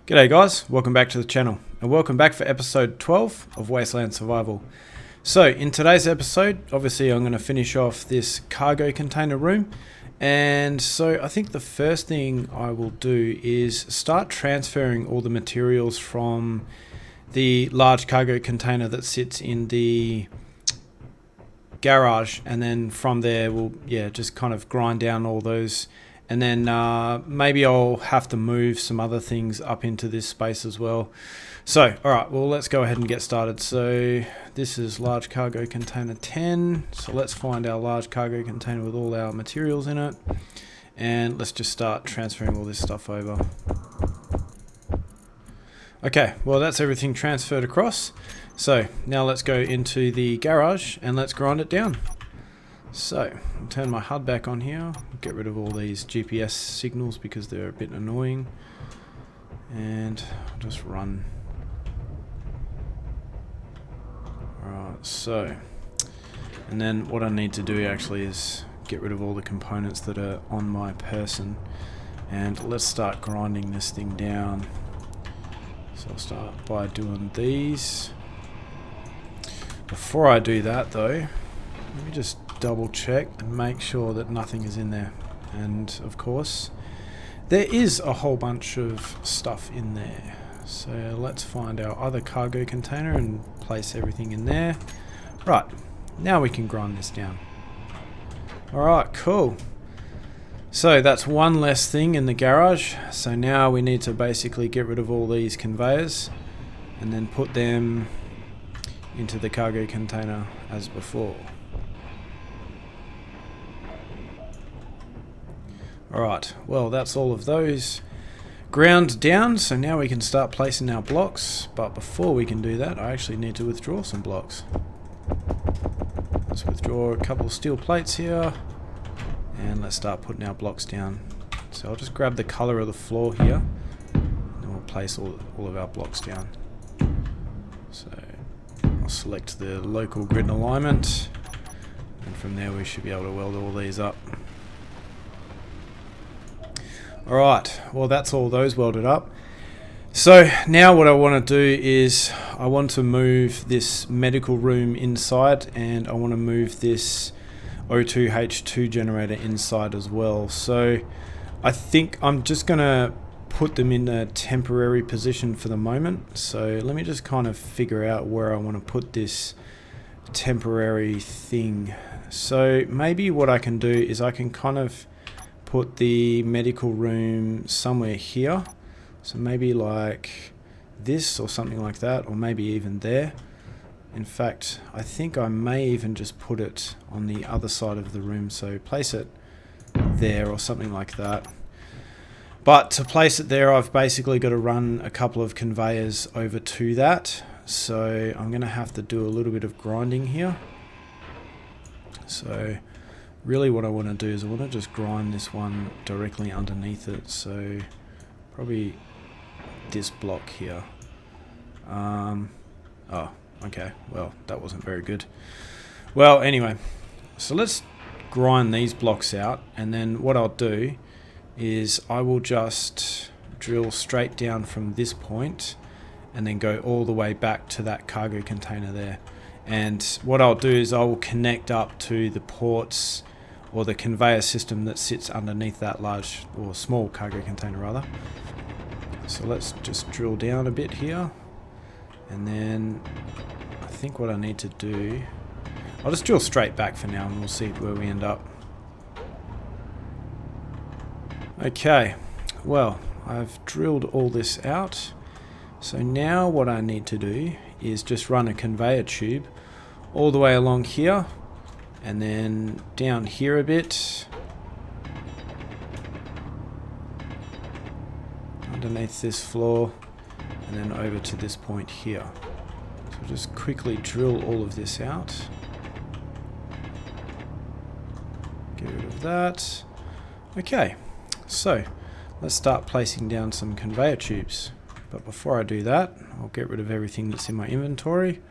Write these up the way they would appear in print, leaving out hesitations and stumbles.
G'day guys, welcome back to the channel and welcome back for episode 12 of Wasteland Survival. So in today's episode, obviously I'm going to finish off this cargo container room, and so I think the first thing I will do is start transferring all the materials from the large cargo container that sits in the garage, and then from there we'll just kind of grind down all those. And then maybe I'll have to move some other things up into this space as well. So, alright, well let's go ahead and get started. So, this is large cargo container 10. So let's find our large cargo container with all our materials in it. And let's just start transferring all this stuff over. Okay, well that's everything transferred across. So, now let's go into the garage and let's grind it down. So, I'll turn my HUD back on here, get rid of all these GPS signals because they're a bit annoying, and I'll just run. Alright, so, and then what I need to do actually is get rid of all the components that are on my person, and let's start grinding this thing down. So I'll start by doing these. Before I do that though, let me just double check and make sure that nothing is in there. And of course there is a whole bunch of stuff in there, so let's find our other cargo container and place everything in there. Right, now we can grind this down. Alright, cool. So that's one less thing in the garage. So now we need to basically get rid of all these conveyors and then put them into the cargo container as before. Alright, well that's all of those ground down, so now we can start placing our blocks, but before we can do that I actually need to withdraw some blocks. Let's withdraw a couple of steel plates here, and let's start putting our blocks down. So I'll just grab the colour of the floor here, and then we'll place all of our blocks down. So I'll select the local grid alignment, and from there we should be able to weld all these up. Alright, well that's all those welded up. So now what I want to do is I want to move this medical room inside, and I want to move this O2H2 generator inside as well. So I think I'm just going to put them in a temporary position for the moment. So let me just kind of figure out where I want to put this temporary thing. So maybe what I can do is I can kind of put the medical room somewhere here, so maybe like this or something like that, or maybe even there. In fact, I think I may even just put it on the other side of the room, so place it there or something like that. But to place it there, I've basically got to run a couple of conveyors over to that, so I'm going to have to do a little bit of grinding here. So really what I want to do is I want to just grind this one directly underneath it, so probably this block here. Oh, okay, well that wasn't very good. Well anyway, so let's grind these blocks out, and then what I'll do is I will just drill straight down from this point and then go all the way back to that cargo container there. And what I'll do is I will connect up to the ports or the conveyor system that sits underneath that large or small cargo container rather. So let's just drill down a bit here, and then I think what I need to do, I'll just drill straight back for now and we'll see where we end up. Okay, well I've drilled all this out, so now what I need to do is just run a conveyor tube all the way along here, and then down here a bit, underneath this floor, and then over to this point here. So just quickly drill all of this out. Get rid of that. Okay, so let's start placing down some conveyor tubes. But before I do that, I'll get rid of everything that's in my inventory,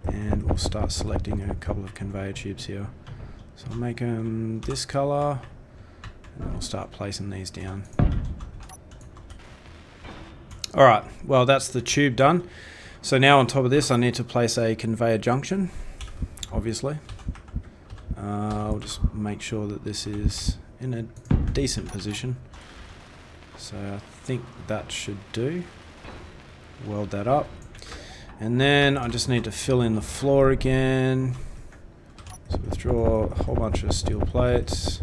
and we'll start selecting a couple of conveyor tubes here. So I'll make them this color, and then we'll start placing these down. Alright, well that's the tube done. So now on top of this I need to place a conveyor junction, obviously. I'll just make sure that this is in a decent position. So I think that should do. Weld that up. And then I just need to fill in the floor again. So withdraw a whole bunch of steel plates.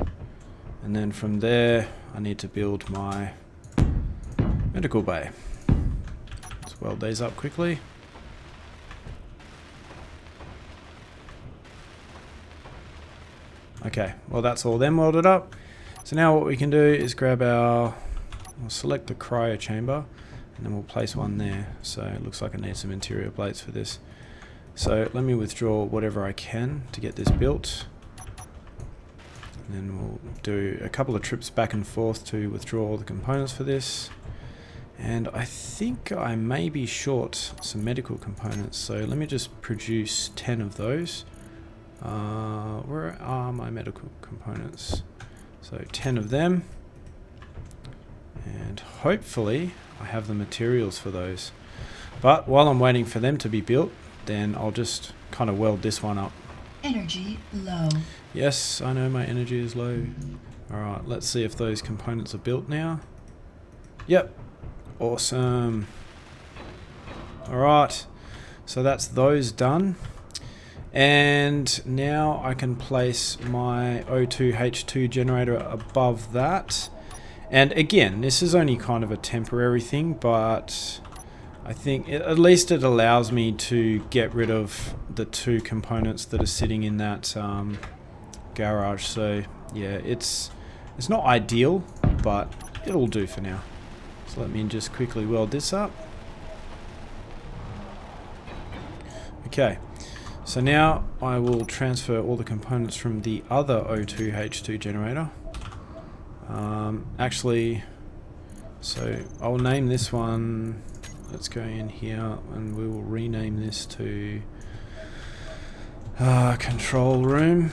And then from there I need to build my medical bay. Let's weld these up quickly. Okay, well that's all them welded up. So now what we can do is grab our, we'll select the cryo chamber and then we'll place one there. So it looks like I need some interior plates for this. So let me withdraw whatever I can to get this built. And then we'll do a couple of trips back and forth to withdraw all the components for this. And I think I may be short some medical components, so let me just produce 10 of those. Where are my medical components? So 10 of them, and hopefully I have the materials for those. But while I'm waiting for them to be built, then I'll just kind of weld this one up. Energy low. Yes, I know my energy is low. Alright, let's see if those components are built now. Yep, awesome. Alright, so that's those done. And now I can place my O2H2 generator above that. And again, this is only kind of a temporary thing, but I think at least it allows me to get rid of the two components that are sitting in that garage. So yeah, it's not ideal, but it'll do for now. So let me just quickly weld this up. Okay. So now I will transfer all the components from the other O2H2 generator. Actually, so I'll name this one, let's go in here and we will rename this to control room.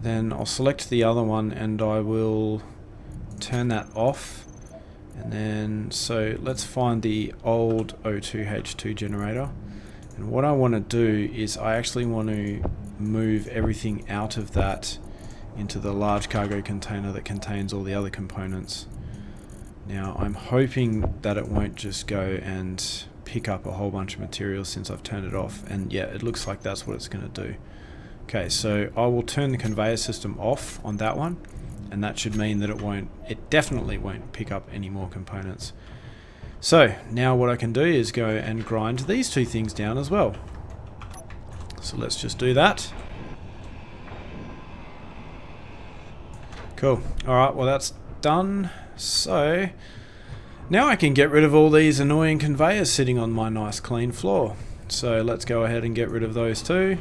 Then I'll select the other one and I will turn that off. And then, so let's find the old O2H2 generator. And what I want to do is I actually want to move everything out of that into the large cargo container that contains all the other components. Now I'm hoping that it won't just go and pick up a whole bunch of materials since I've turned it off, and yeah, it looks like that's what it's going to do. Okay, so I will turn the conveyor system off on that one, and that should mean that it definitely won't pick up any more components. So now what I can do is go and grind these two things down as well. So let's just do that. Cool. Alright, well that's done. So now I can get rid of all these annoying conveyors sitting on my nice clean floor. So let's go ahead and get rid of those too.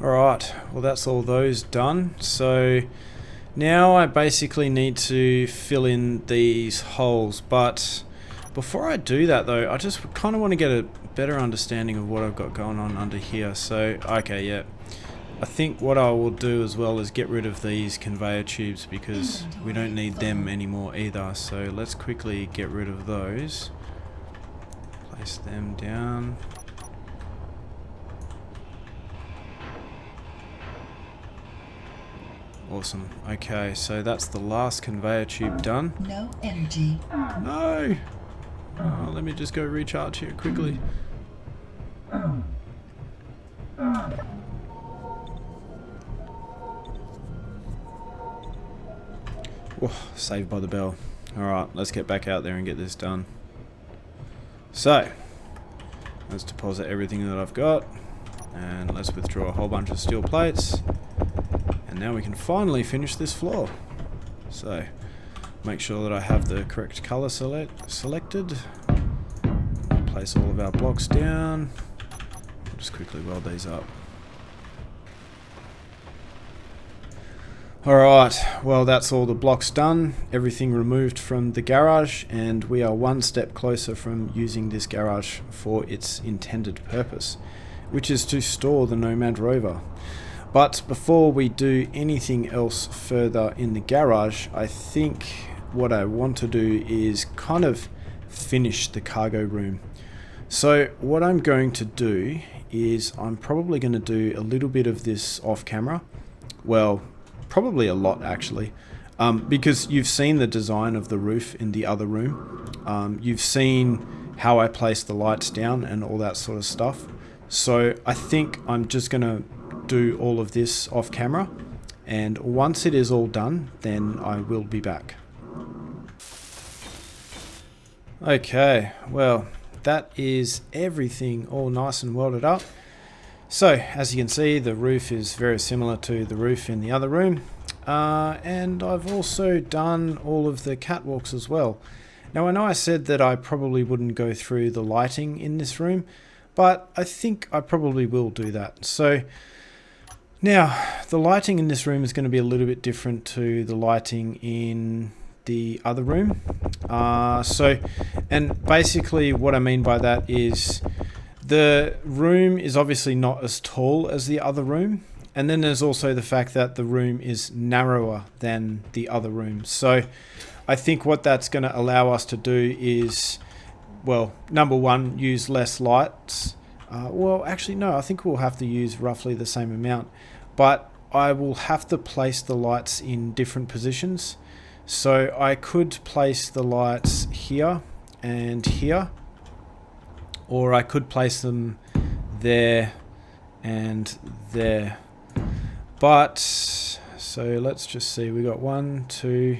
Alright, well that's all those done. So now I basically need to fill in these holes, but before I do that though, I just kind of want to get a better understanding of what I've got going on under here. So, okay, yeah. I think what I will do as well is get rid of these conveyor tubes because we don't need them anymore either. So let's quickly get rid of those. Place them down. Awesome. Okay, so that's the last conveyor tube done. No energy. No! Oh, let me just go recharge here quickly. Whoa, saved by the bell. Alright, let's get back out there and get this done. So, let's deposit everything that I've got. And let's withdraw a whole bunch of steel plates. And now we can finally finish this floor. So, make sure that I have the correct color selected. Place all of our blocks down. I'll just quickly weld these up. Alright, well that's all the blocks done. Everything removed from the garage, and we are one step closer from using this garage for its intended purpose, which is to store the Nomad Rover. But before we do anything else further in the garage, I think what I want to do is kind of finish the cargo room. So what I'm going to do is I'm probably going to do a little bit of this off camera. Well, probably a lot actually, because you've seen the design of the roof in the other room. You've seen how I place the lights down and all that sort of stuff. So I think I'm just going to do all of this off camera, and once it is all done, then I will be back. Okay, well, that is everything all nice and welded up. So as you can see, the roof is very similar to the roof in the other room, and I've also done all of the catwalks as well. Now I know I said that I probably wouldn't go through the lighting in this room, but I think I probably will do that. So now the lighting in this room is going to be a little bit different to the lighting in the other room. And basically what I mean by that is the room is obviously not as tall as the other room, and then there's also the fact that the room is narrower than the other room. So I think what that's going to allow us to do is, well, number one, use less lights. Well, actually no, I think we'll have to use roughly the same amount, but I will have to place the lights in different positions. So I could place the lights here and here, or I could place them there and there. But so let's just see, we got 1, 2,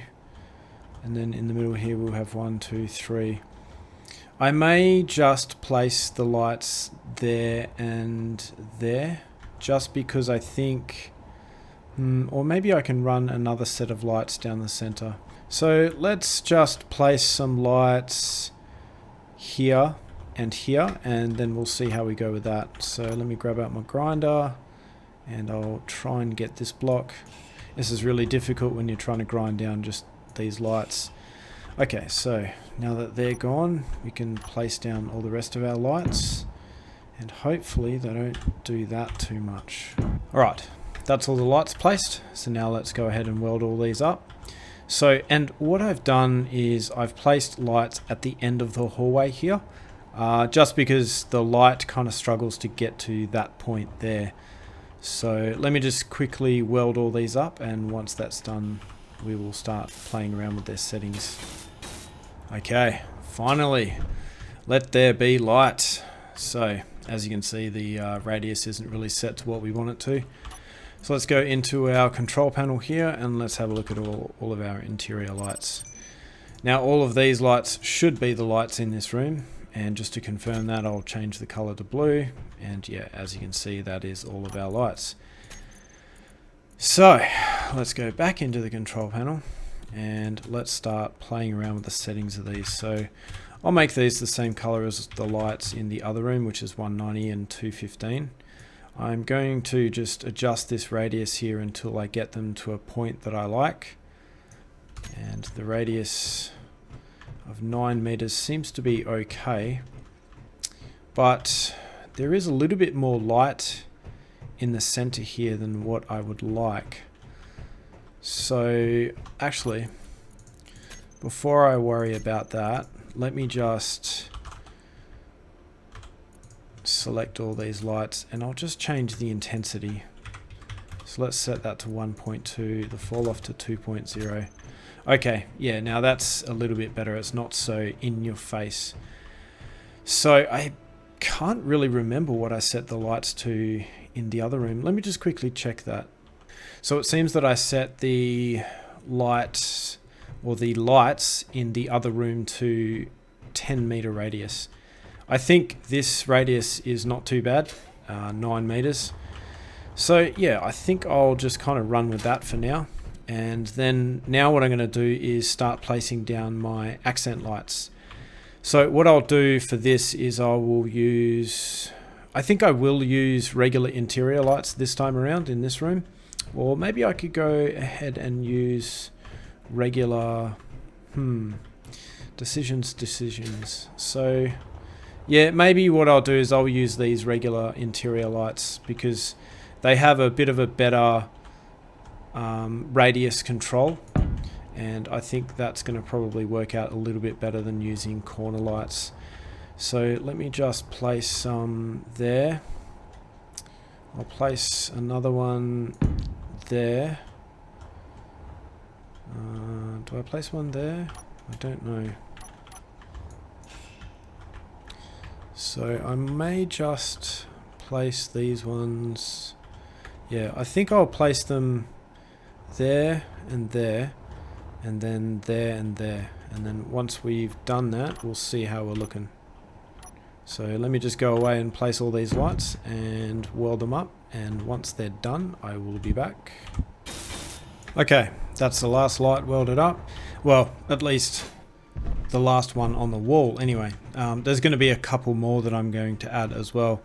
and then in the middle here we'll have 1, 2, 3. I may just place the lights there and there, just because I think, or maybe I can run another set of lights down the center. So let's just place some lights here and here, and then we'll see how we go with that. So let me grab out my grinder and I'll try and get this block. This is really difficult when you're trying to grind down just these lights. Okay, so now that they're gone, we can place down all the rest of our lights, and hopefully they don't do that too much. Alright, that's all the lights placed. So now let's go ahead and weld all these up. So, and what I've done is I've placed lights at the end of the hallway here, just because the light kind of struggles to get to that point there. So let me just quickly weld all these up, and once that's done, we will start playing around with their settings. Okay, finally, let there be light. So as you can see, the radius isn't really set to what we want it to. So let's go into our control panel here, and let's have a look at all of our interior lights. Now all of these lights should be the lights in this room, and just to confirm that, I'll change the color to blue, and yeah, as you can see, that is all of our lights. So let's go back into the control panel and let's start playing around with the settings of these. So I'll make these the same color as the lights in the other room, which is 190 and 215. I'm going to just adjust this radius here until I get them to a point that I like, and the radius of 9 meters seems to be okay, but there is a little bit more light in the center here than what I would like. So actually, before I worry about that, let me just select all these lights, and I'll just change the intensity. So let's set that to 1.2, the fall off to 2.0. Okay, yeah, now that's a little bit better. It's not so in your face. So I can't really remember what I set the lights to in the other room. Let me just quickly check that. So it seems that I set the lights, or the lights in the other room, to 10 meter radius. I think this radius is not too bad, 9 meters. So yeah, I think I'll just kind of run with that for now. And then now what I'm going to do is start placing down my accent lights. So what I'll do for this is I will use regular interior lights this time around in this room. Or maybe I could go ahead and use regular, decisions. So yeah, maybe what I'll do is I'll use these regular interior lights, because they have a bit of a better radius control, and I think that's going to probably work out a little bit better than using corner lights. So let me just place some there. I'll place another one there. Do I place one there? I don't know. So I may just place these ones. Yeah, I think I'll place them there and there, and then there and there. And then once we've done that, we'll see how we're looking. So let me just go away and place all these lights and weld them up. And once they're done, I will be back. Okay, that's the last light welded up. Well, at least the last one on the wall anyway. There's going to be a couple more that I'm going to add as well.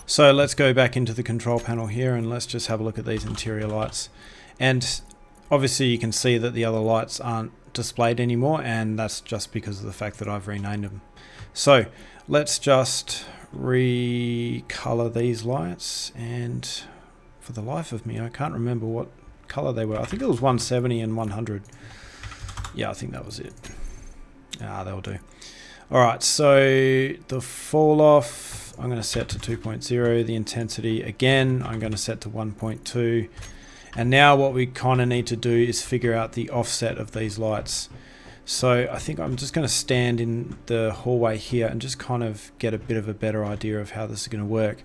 So let's go back into the control panel here and let's just have a look at these interior lights. And obviously you can see that the other lights aren't displayed anymore, and that's just because of the fact that I've renamed them. So let's just recolor these lights, and for the life of me I can't remember what color they were. I think it was 170 and 100. Yeah, I think that was it. That'll do. Alright, so the fall off I'm going to set to 2.0. The intensity again I'm going to set to 1.2. And now what we kind of need to do is figure out the offset of these lights. So I think I'm just going to stand in the hallway here and just kind of get a bit of a better idea of how this is going to work.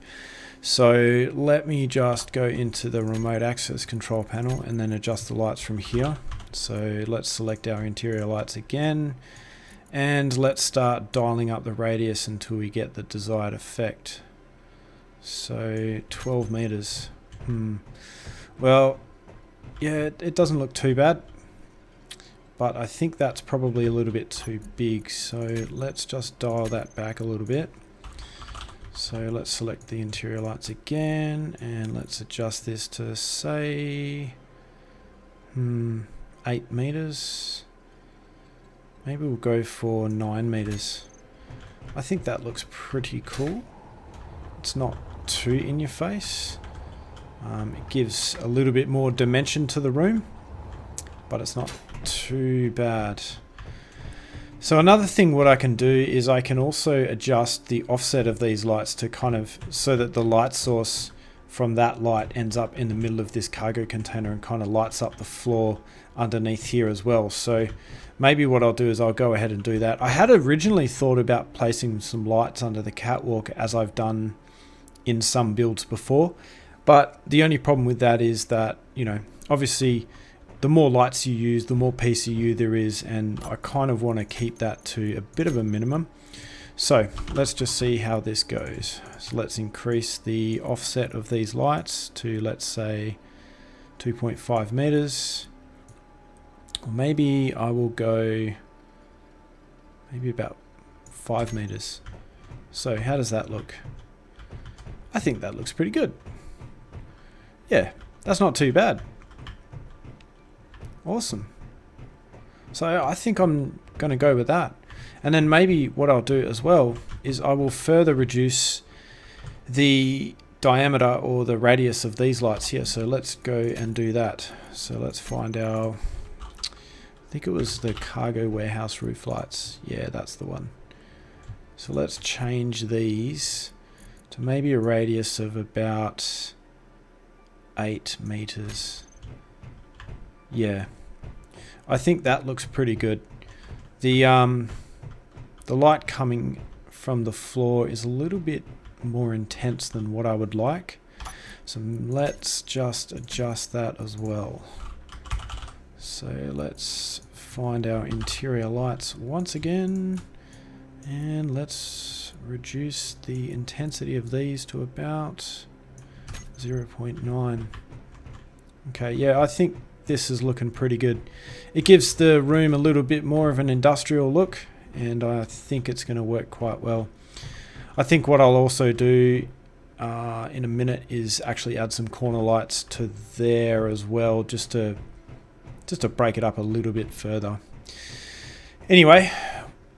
So let me just go into the remote access control panel and then adjust the lights from here. So let's select our interior lights again, and let's start dialing up the radius until we get the desired effect. So 12 meters. Well, yeah, it doesn't look too bad, but I think that's probably a little bit too big. So let's just dial that back a little bit. So let's select the interior lights again, and let's adjust this to say 8 meters. Maybe we'll go for 9 meters. I think that looks pretty cool. It's not too in your face. It gives a little bit more dimension to the room, but it's not too bad. So another thing what I can do is I can also adjust the offset of these lights to kind of so that the light source from that light ends up in the middle of this cargo container and kind of lights up the floor underneath here as well. So maybe what I'll do is I'll go ahead and do that. I had originally thought about placing some lights under the catwalk, as I've done in some builds before, but the only problem with that is that, you know, obviously the more lights you use, the more PCU there is, and I kind of want to keep that to a bit of a minimum. So let's just see how this goes. So let's increase the offset of these lights to, let's say, 2.5 meters. Or maybe I will go maybe about 5 meters. So how does that look? I think that looks pretty good. Yeah, that's not too bad. Awesome. So I think I'm going to go with that. And then maybe what I'll do as well is I will further reduce the diameter or the radius of these lights here. So let's go and do that. So let's find our, I think it was the cargo warehouse roof lights. Yeah, that's the one. So let's change these to maybe a radius of about 8 meters. Yeah, I think that looks pretty good. The light coming from the floor is a little bit more intense than what I would like. So let's just adjust that as well. So let's find our interior lights once again, and let's reduce the intensity of these to about 0.9. Okay, yeah, I think this is looking pretty good. It gives the room a little bit more of an industrial look, and I think it's going to work quite well. I think what I'll also do in a minute is actually add some corner lights to there as well, just to break it up a little bit further. Anyway,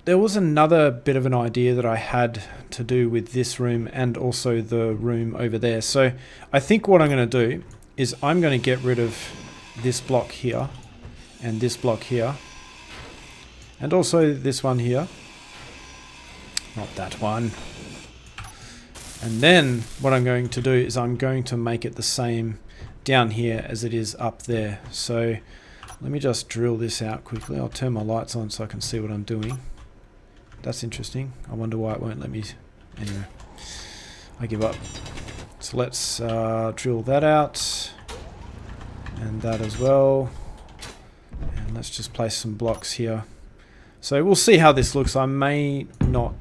there was another bit of an idea that I had to do with this room and also the room over there. So I think what I'm going to do is I'm going to get rid of this block here and this block here and also this one here. Not that one. And then what I'm going to do is I'm going to make it the same down here as it is up there. So let me just drill this out quickly. I'll turn my lights on so I can see what I'm doing. That's interesting. I wonder why it won't let me. Anyway, I give up. So let's drill that out and that as well. And let's just place some blocks here. So we'll see how this looks. I may not,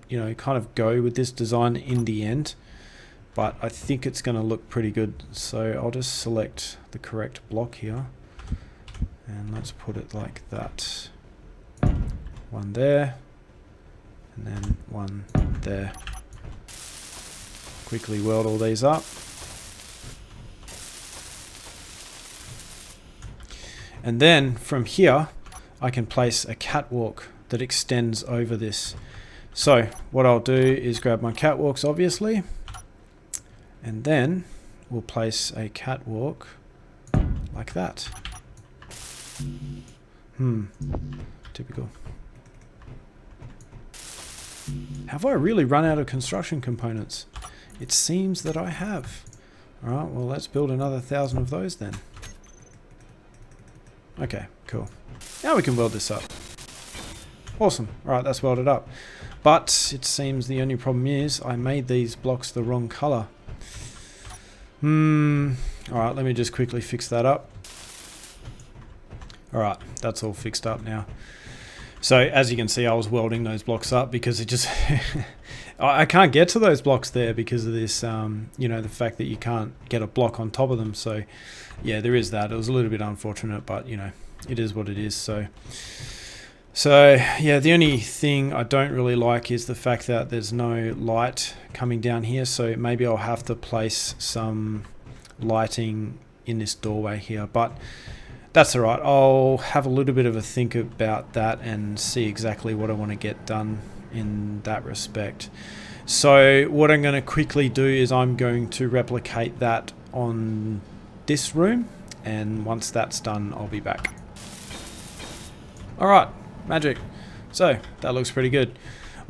you know, kind of go with this design in the end, but I think it's going to look pretty good. So I'll just select the correct block here and let's put it like that. One there and then one there. Quickly weld all these up. And then from here I can place a catwalk that extends over this. So what I'll do is grab my catwalks, obviously, and then we'll place a catwalk like that. Typical. Have I really run out of construction components? It seems that I have. Alright, well let's build another 1,000 of those then. Okay, cool. Now we can weld this up. Awesome. Alright, that's welded up. But it seems the only problem is I made these blocks the wrong color. Alright, let me just quickly fix that up. Alright, that's all fixed up now. So as you can see, I was welding those blocks up because it just I can't get to those blocks there because of this you know, the fact that you can't get a block on top of them. So yeah, there is that. It was a little bit unfortunate, but you know, it is what it is. So yeah, the only thing I don't really like is the fact that there's no light coming down here. So maybe I'll have to place some lighting in this doorway here, but that's alright. I'll have a little bit of a think about that and see exactly what I want to get done in that respect. So what I'm going to quickly do is I'm going to replicate that on this room, and once that's done I'll be back. Alright, magic. So that looks pretty good.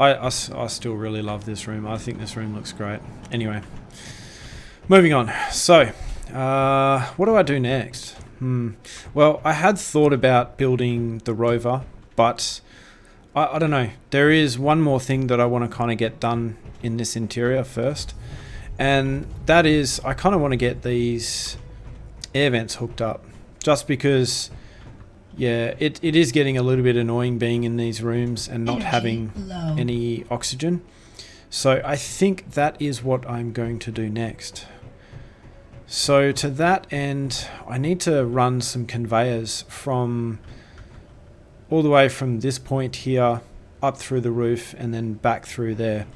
I still really love this room. I think this room looks great. Anyway, moving on. So what do I do next? Well, I had thought about building the Rover, but I don't know. There is one more thing that I want to kind of get done in this interior first, and that is I kind of want to get these air vents hooked up, just because yeah, it is getting a little bit annoying being in these rooms and not having any oxygen. So I think that is what I'm going to do next. So to that end, I need to run some conveyors from all the way from this point here up through the roof and then back through there.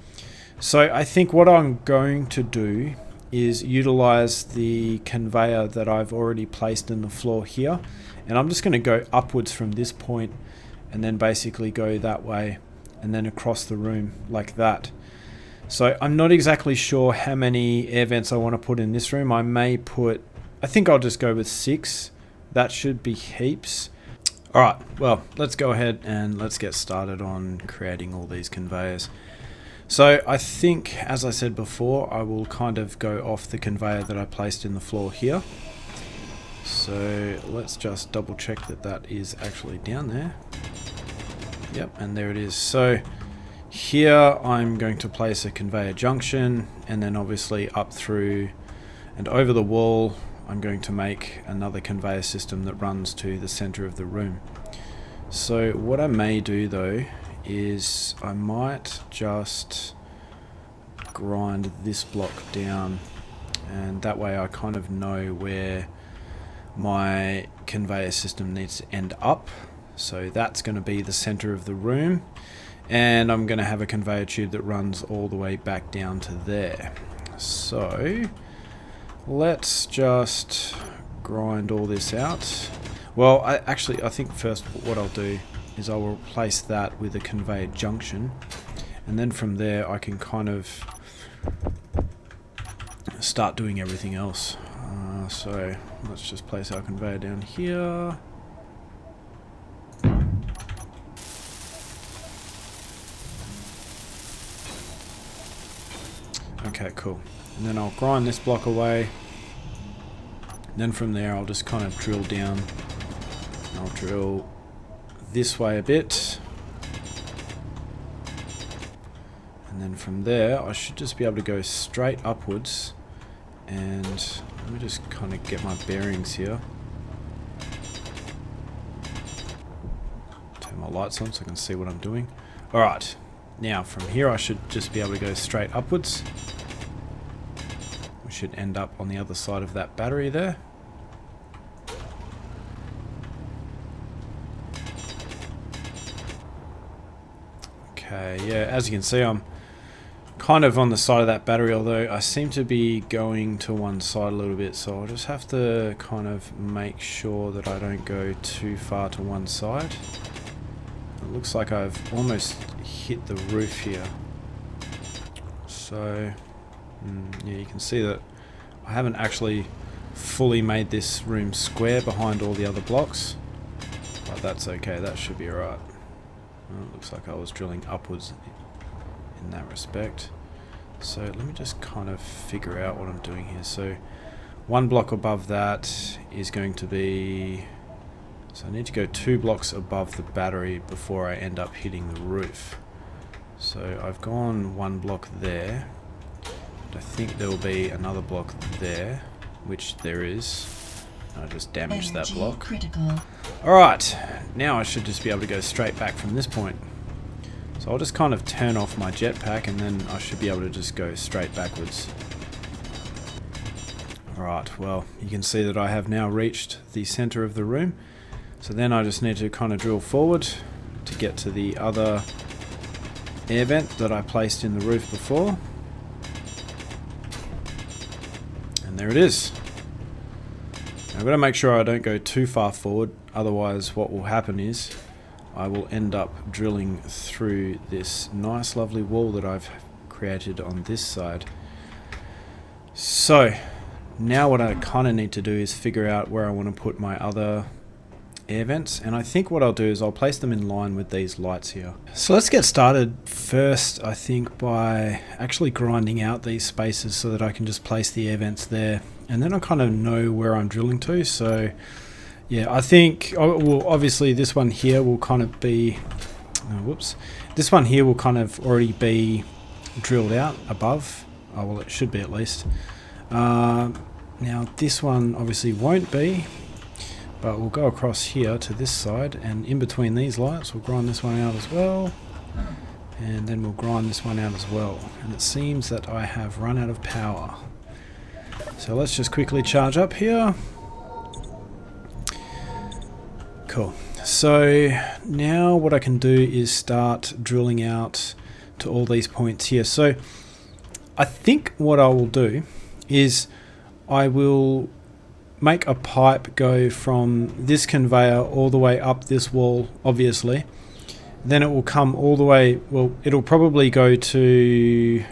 So I think what I'm going to do is utilize the conveyor that I've already placed in the floor here, and I'm just going to go upwards from this point and then basically go that way and then across the room like that. So I'm not exactly sure how many air vents I want to put in this room. I think I'll just go with 6. That should be heaps. Alright, well, let's go ahead and let's get started on creating all these conveyors. So I think, as I said before, I will kind of go off the conveyor that I placed in the floor here. So let's just double check that that is actually down there. Yep, and there it is. So here I'm going to place a conveyor junction, and then obviously up through and over the wall I'm going to make another conveyor system that runs to the center of the room. So what I may do though is I might just grind this block down, and that way I kind of know where my conveyor system needs to end up. So that's going to be the center of the room, and I'm going to have a conveyor tube that runs all the way back down to there. So let's just grind all this out. Well, I think first what I'll do is I'll replace that with a Conveyor Junction, and then from there I can kind of start doing everything else. So let's just place our conveyor down here. Okay, cool. And then I'll grind this block away. And then from there I'll just kind of drill down. I'll drill this way a bit. And then from there I should just be able to go straight upwards. And let me just kind of get my bearings here. Turn my lights on so I can see what I'm doing. Alright, now from here I should just be able to go straight upwards. We should end up on the other side of that battery there. Okay, yeah, as you can see I'm kind of on the side of that battery, although I seem to be going to one side a little bit, so I'll just have to kind of make sure that I don't go too far to one side. It looks like I've almost hit the roof here. So, yeah, you can see that I haven't actually fully made this room square behind all the other blocks, but that's okay, that should be alright. Well, it looks like I was drilling upwards in that respect. So let me just kind of figure out what I'm doing here. So one block above that is going to be, so I need to go 2 blocks above the battery before I end up hitting the roof. So I've gone 1 block there. I think there will be another block there, which there is. I just damaged that block. Critical. Alright, now I should just be able to go straight back from this point. So I'll just kind of turn off my jetpack and then I should be able to just go straight backwards. Alright, well, you can see that I have now reached the center of the room. So then I just need to kind of drill forward to get to the other air vent that I placed in the roof before. And there it is. Now I've got to make sure I don't go too far forward, otherwise what will happen is I will end up drilling through this nice lovely wall that I've created on this side. So now what I kind of need to do is figure out where I want to put my other air vents, and I think what I'll do is I'll place them in line with these lights here. So let's get started first, I think, by actually grinding out these spaces so that I can just place the air vents there, and then I kind of know where I'm drilling to. So yeah, I think, well, obviously this one here will kind of be, this one here will kind of already be drilled out above. Oh, well, it should be at least. Now this one obviously won't be, but we'll go across here to this side, and in between these lights we'll grind this one out as well, and then we'll grind this one out as well. And it seems that I have run out of power, so let's just quickly charge up here. Cool. So now what I can do is start drilling out to all these points here. So I think what I will do is I will make a pipe go from this conveyor all the way up this wall, obviously. Then it will come all the way, well, it'll probably go to,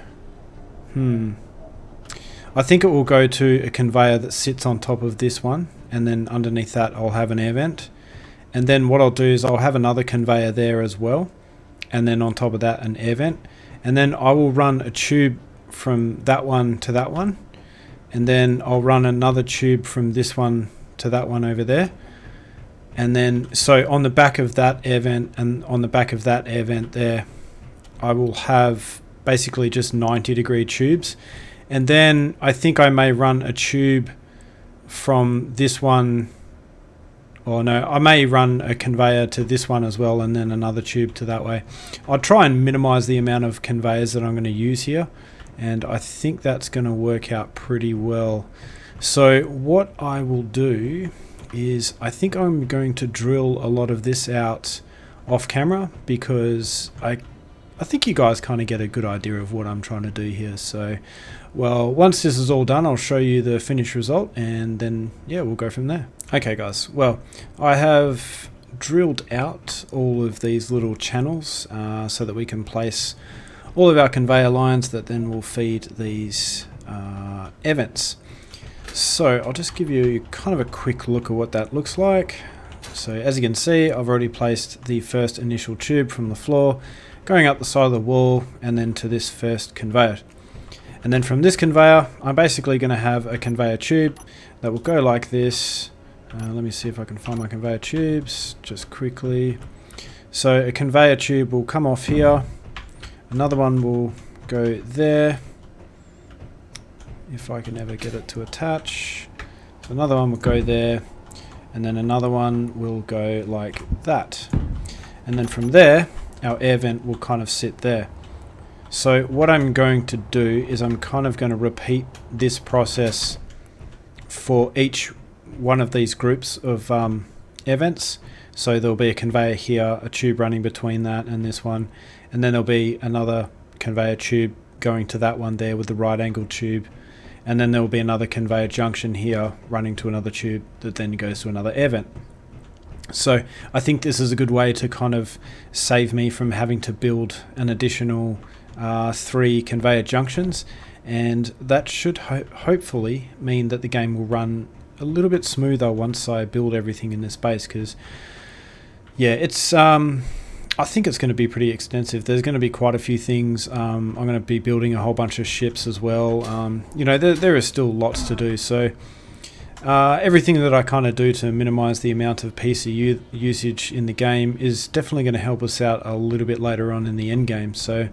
I think it will go to a conveyor that sits on top of this one, and then underneath that I'll have an air vent. And then what I'll do is I'll have another conveyor there as well, and then on top of that an air vent. And then I will run a tube from that one to that one, and then I'll run another tube from this one to that one over there. And then so on the back of that air vent and on the back of that air vent there, I will have basically just 90-degree tubes. And then I think I may run a tube from this one, or no, I may run a conveyor to this one as well, and then another tube to that way. I'll try and minimize the amount of conveyors that I'm going to use here, and I think that's going to work out pretty well. So what I will do is I think I'm going to drill a lot of this out off camera, because I think you guys kind of get a good idea of what I'm trying to do here. So, well, once this is all done, I'll show you the finished result, and then yeah, we'll go from there. Okay guys, well, I have drilled out all of these little channels so that we can place all of our conveyor lines that then will feed these events. So I'll just give you kind of a quick look at what that looks like. So as you can see, I've already placed the first initial tube from the floor going up the side of the wall and then to this first conveyor. And then from this conveyor, I'm basically going to have a conveyor tube that will go like this. Let me see if I can find my conveyor tubes just quickly. So a conveyor tube will come off here. Another one will go there. If I can ever get it to attach. Another one will go there. And then another one will go like that. And then from there, our air vent will kind of sit there. So what I'm going to do is I'm kind of going to repeat this process for each one of these groups of air vents. So there'll be a conveyor here, a tube running between that and this one, and then there'll be another conveyor tube going to that one there with the right angled tube, and then there'll be another conveyor junction here running to another tube that then goes to another air vent. So I think this is a good way to kind of save me from having to build an additional 3 conveyor junctions, and that should hopefully mean that the game will run a little bit smoother once I build everything in this base, because yeah, it's I think it's going to be pretty extensive. There's going to be quite a few things. I'm going to be building a whole bunch of ships as well. You know, there is still lots to do. So everything that I kind of do to minimize the amount of PC usage in the game is definitely going to help us out a little bit later on in the end game. So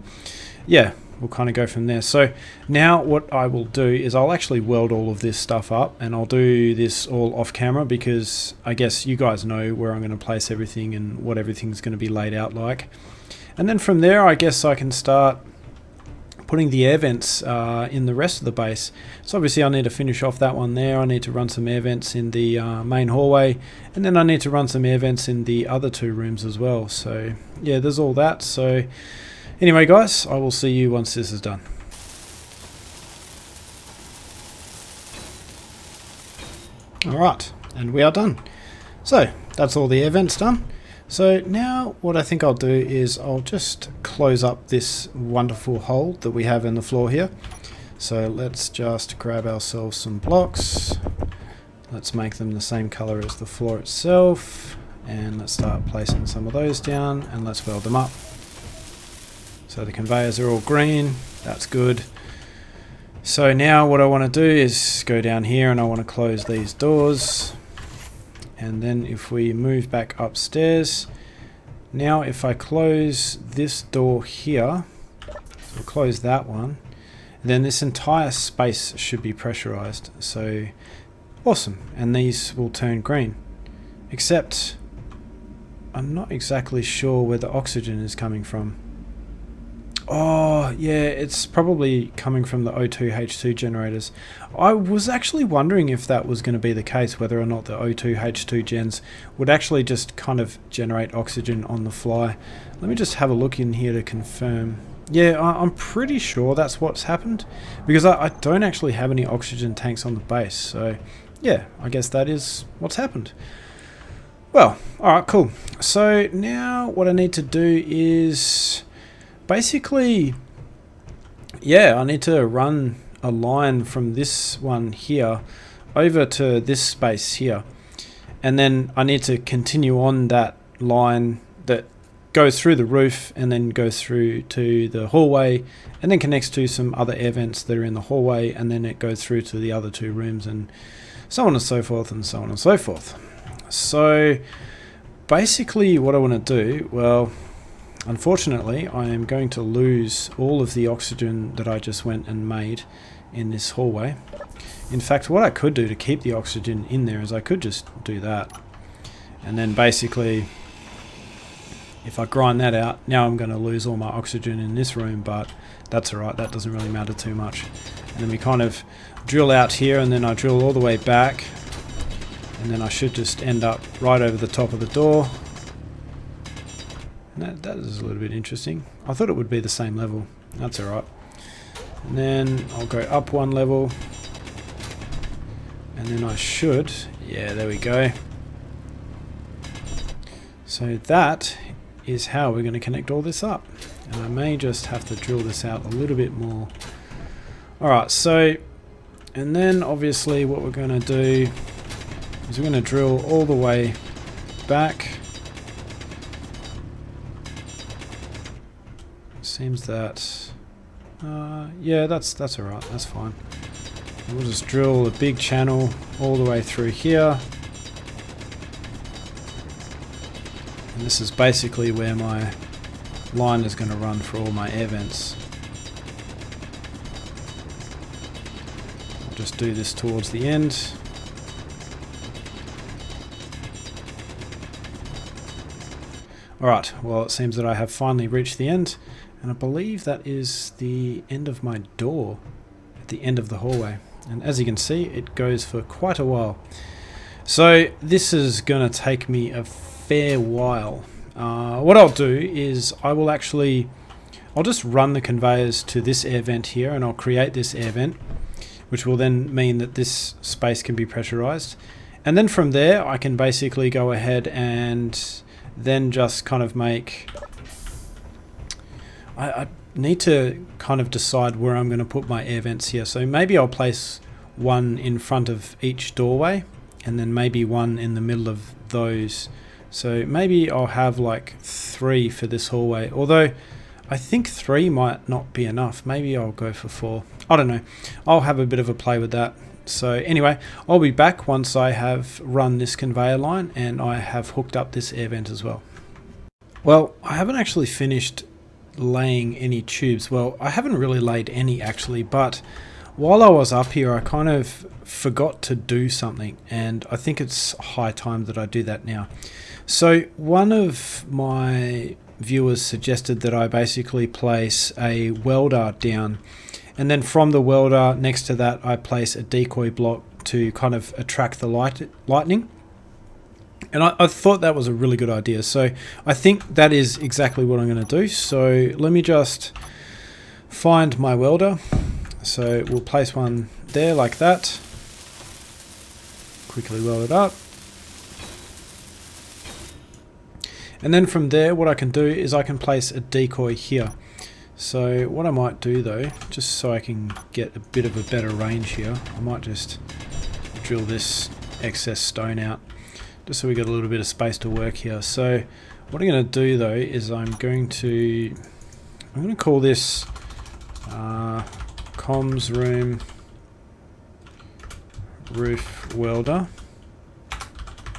yeah, we'll kind of go from there. So now what I will do is I'll actually weld all of this stuff up, and I'll do this all off camera because I guess you guys know where I'm going to place everything and what everything's going to be laid out like. And then from there, I guess I can start putting the air vents in the rest of the base. So obviously I need to finish off that one there. I need to run some air vents in the main hallway, and then I need to run some air vents in the other 2 rooms as well. So yeah, there's all that. So anyway guys, I will see you once this is done. Alright, and we are done. So that's all the air vents done. So now what I think I'll do is I'll just close up this wonderful hole that we have in the floor here. So let's just grab ourselves some blocks. Let's make them the same color as the floor itself. And let's start placing some of those down, and let's weld them up. So the conveyors are all green, that's good. So now what I want to do is go down here and I want to close these doors. And then if we move back upstairs, now if I close this door here, we'll close that one, then this entire space should be pressurized. So awesome, and these will turn green. Except I'm not exactly sure where the oxygen is coming from. Oh yeah, it's probably coming from the O2H2 generators. I was actually wondering if that was going to be the case, whether or not the O2H2 gens would actually just kind of generate oxygen on the fly. Let me just have a look in here to confirm. Yeah, I'm pretty sure that's what's happened, because I don't actually have any oxygen tanks on the base. So yeah, I guess that is what's happened. Well, alright, cool. So now what I need to do is basically, yeah, I need to run a line from this one here over to this space here, and then I need to continue on that line that goes through the roof and then goes through to the hallway and then connects to some other air vents that are in the hallway, and then it goes through to the other 2 rooms, and so on and so forth and so on and so forth. So basically what I want to do, well, unfortunately, I am going to lose all of the oxygen that I just went and made in this hallway. In fact, what I could do to keep the oxygen in there is I could just do that. And then basically, if I grind that out, now I'm going to lose all my oxygen in this room, but that's alright, that doesn't really matter too much. And then we kind of drill out here, and then I drill all the way back, and then I should just end up right over the top of the door. That is a little bit interesting. I thought it would be the same level. That's alright. And then I'll go up 1 level. And then I should... yeah, there we go. So that is how we're going to connect all this up. And I may just have to drill this out a little bit more. Alright, so, and then obviously what we're going to do is we're going to drill all the way back. Seems that, yeah, that's alright, that's fine. And we'll just drill a big channel all the way through here. And this is basically where my line is going to run for all my air vents. I'll just do this towards the end. Alright, well it seems that I have finally reached the end, and I believe that is the end of my door at the end of the hallway. And as you can see, it goes for quite a while. So this is going to take me a fair while. What I'll do is I'll just run the conveyors to this air vent here, and I'll create this air vent, which will then mean that this space can be pressurized. And then from there I can basically go ahead and then just kind of make... I need to kind of decide where I'm going to put my air vents here. So maybe I'll place one in front of each doorway, and then maybe one in the middle of those. So maybe I'll have like 3 for this hallway, although I think 3 might not be enough. Maybe I'll go for 4. I don't know. I'll have a bit of a play with that. So anyway, I'll be back once I have run this conveyor line and I have hooked up this air vent as well. Well, I haven't actually finished laying any tubes. Well, I haven't really laid any actually, but while I was up here I kind of forgot to do something, and I think it's high time that I do that now. So one of my viewers suggested that I basically place a welder down, and then from the welder next to that I place a decoy block to kind of attract the lightning. And I thought that was a really good idea, so I think that is exactly what I'm going to do. So let me just find my welder. So we'll place one there like that. Quickly weld it up. And then from there what I can do is I can place a decoy here. So what I might do though, just so I can get a bit of a better range here, I might just drill this excess stone out, just so we got a little bit of space to work here. So what I'm going to do though is I'm going to call this comms room roof welder,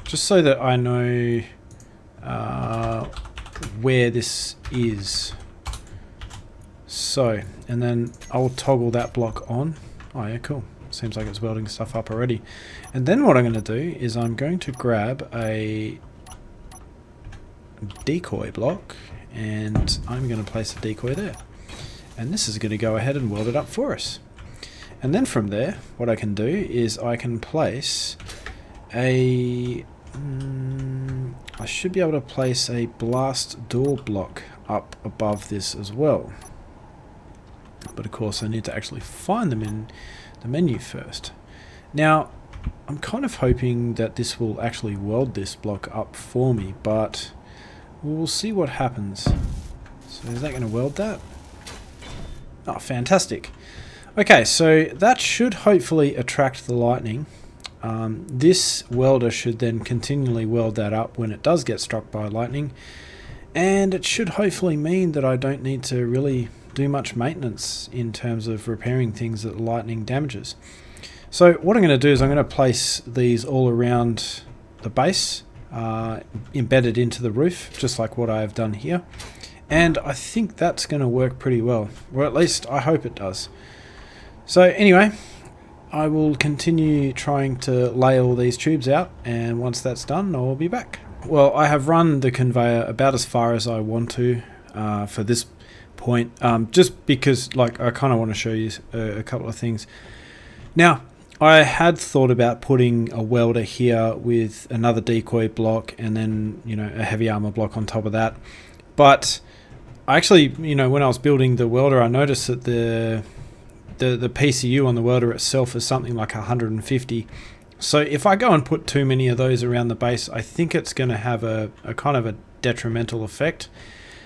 just so that I know where this is. So, and then I'll toggle that block on. Oh yeah, cool. Seems like it's welding stuff up already. And then what I'm going to do is I'm going to grab a decoy block, and I'm going to place a decoy there. And this is going to go ahead and weld it up for us. And then from there, what I can do is I can place a... I should be able to place a blast door block up above this as well. But of course I need to actually find them in the menu first. Now I'm kind of hoping that this will actually weld this block up for me, but we'll see what happens. So is that going to weld that? Oh, fantastic. Okay, so that should hopefully attract the lightning. This welder should then continually weld that up when it does get struck by lightning, and it should hopefully mean that I don't need to really do much maintenance in terms of repairing things that lightning damages. So what I'm going to do is I'm going to place these all around the base, embedded into the roof, just like what I have done here. And I think that's going to work pretty well, or at least I hope it does. So anyway, I will continue trying to lay all these tubes out, and once that's done I'll be back. Well, I have run the conveyor about as far as I want to for this point, just because like I kind of want to show you a couple of things. Now, I had thought about putting a welder here with another decoy block and then, you know, a heavy armor block on top of that. But I actually, you know, when I was building the welder, I noticed that the PCU on the welder itself is something like 150. So if I go and put too many of those around the base, I think it's going to have a kind of a detrimental effect.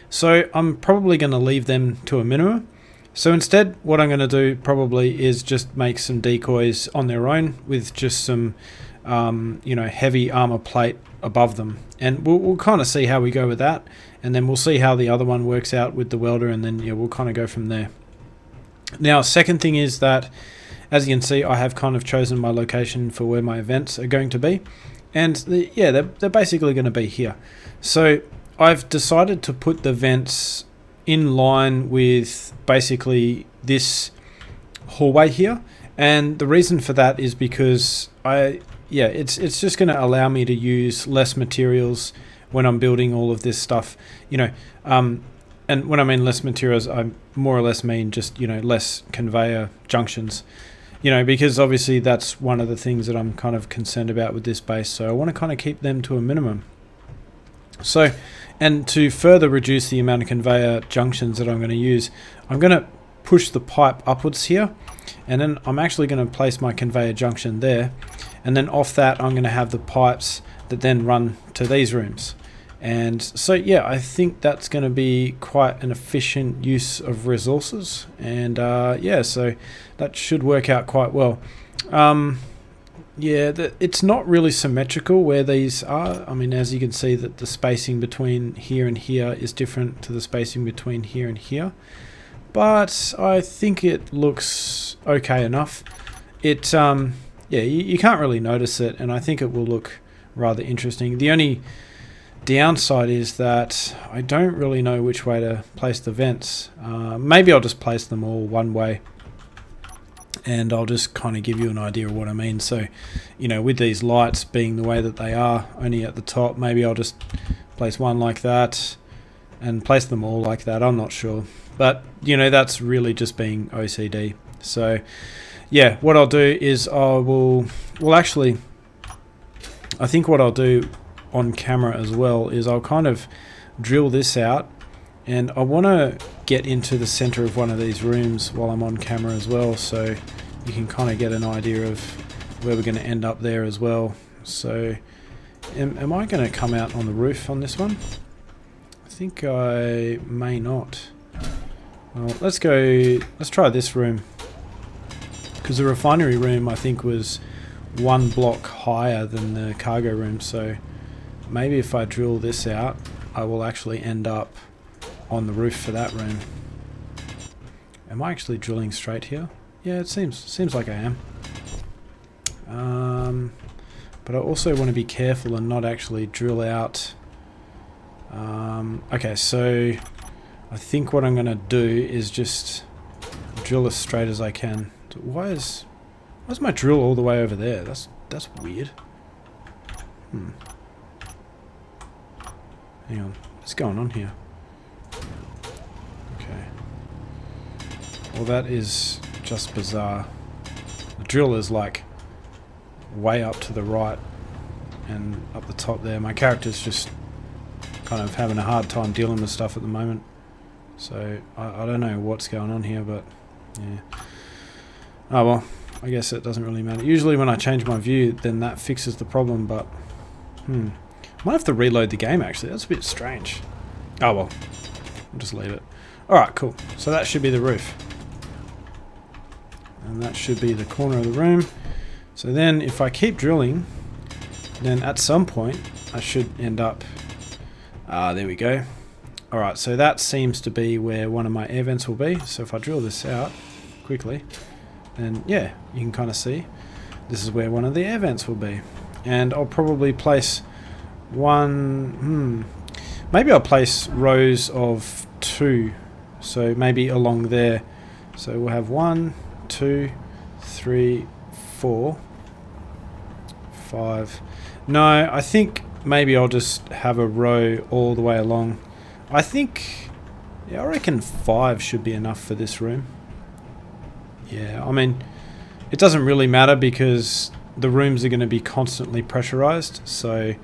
So I'm probably going to leave them to a minimum. So instead, what I'm going to do probably is just make some decoys on their own with just some, heavy armor plate above them. And we'll kind of see how we go with that. And then we'll see how the other one works out with the welder. And then we'll kind of go from there. Now, second thing is that, as you can see, I have kind of chosen my location for where my events are going to be. And they're basically going to be here. So I've decided to put the vents in line with basically this hallway here, and the reason for that is because it's just going to allow me to use less materials when I'm building all of this stuff, and when I mean less materials, I more or less mean just less conveyor junctions, because obviously that's one of the things that I'm kind of concerned about with this base, so I want to kind of keep them to a minimum. So, and to further reduce the amount of conveyor junctions that I'm going to use, I'm going to push the pipe upwards here, and then I'm actually going to place my conveyor junction there, and then off that I'm going to have the pipes that then run to these rooms. And so I think that's going to be quite an efficient use of resources, and so that should work out quite well. It's not really symmetrical where these are. I mean, as you can see, that the spacing between here and here is different to the spacing between here and here. But I think it looks okay enough. It, you can't really notice it, and I think it will look rather interesting. The only downside is that I don't really know which way to place the vents. Maybe I'll just place them all one way, and I'll just kind of give you an idea of what I mean. So, with these lights being the way that they are, only at the top, maybe I'll just place one like that and place them all like that. I'm not sure. But, that's really just being OCD. So, what I'll do is I think what I'll do on camera as well is I'll kind of drill this out, and I want to get into the center of one of these rooms while I'm on camera as well, so you can kind of get an idea of where we're going to end up there as well. So am I going to come out on the roof on this one? I think I may not. Well, let's try this room, because the refinery room I think was one block higher than the cargo room, so maybe if I drill this out I will actually end up on the roof for that room. Am I actually drilling straight here? Yeah, it seems like I am. But I also want to be careful and not actually drill out. Okay, so I think what I'm going to do is just drill as straight as I can. Why is my drill all the way over there? That's weird. Hang on, what's going on here? Okay. Well, that is just bizarre. The drill is like way up to the right and up the top there. My character's just kind of having a hard time dealing with stuff at the moment. So I don't know what's going on here, but yeah. Oh well, I guess it doesn't really matter. Usually when I change my view, then that fixes the problem, but might have to reload the game actually. That's a bit strange. Oh well, I'll just leave it. Alright, cool. So that should be the roof. And that should be the corner of the room. So then if I keep drilling, then at some point I should end up... there we go. Alright, so that seems to be where one of my air vents will be. So if I drill this out quickly, then you can kind of see this is where one of the air vents will be. And I'll probably place maybe I'll place rows of 2, so maybe along there. So we'll have 1, 2, 3, 4, 5. No, I think maybe I'll just have a row all the way along. I reckon 5 should be enough for this room. Yeah, I mean, it doesn't really matter because the rooms are going to be constantly pressurized, so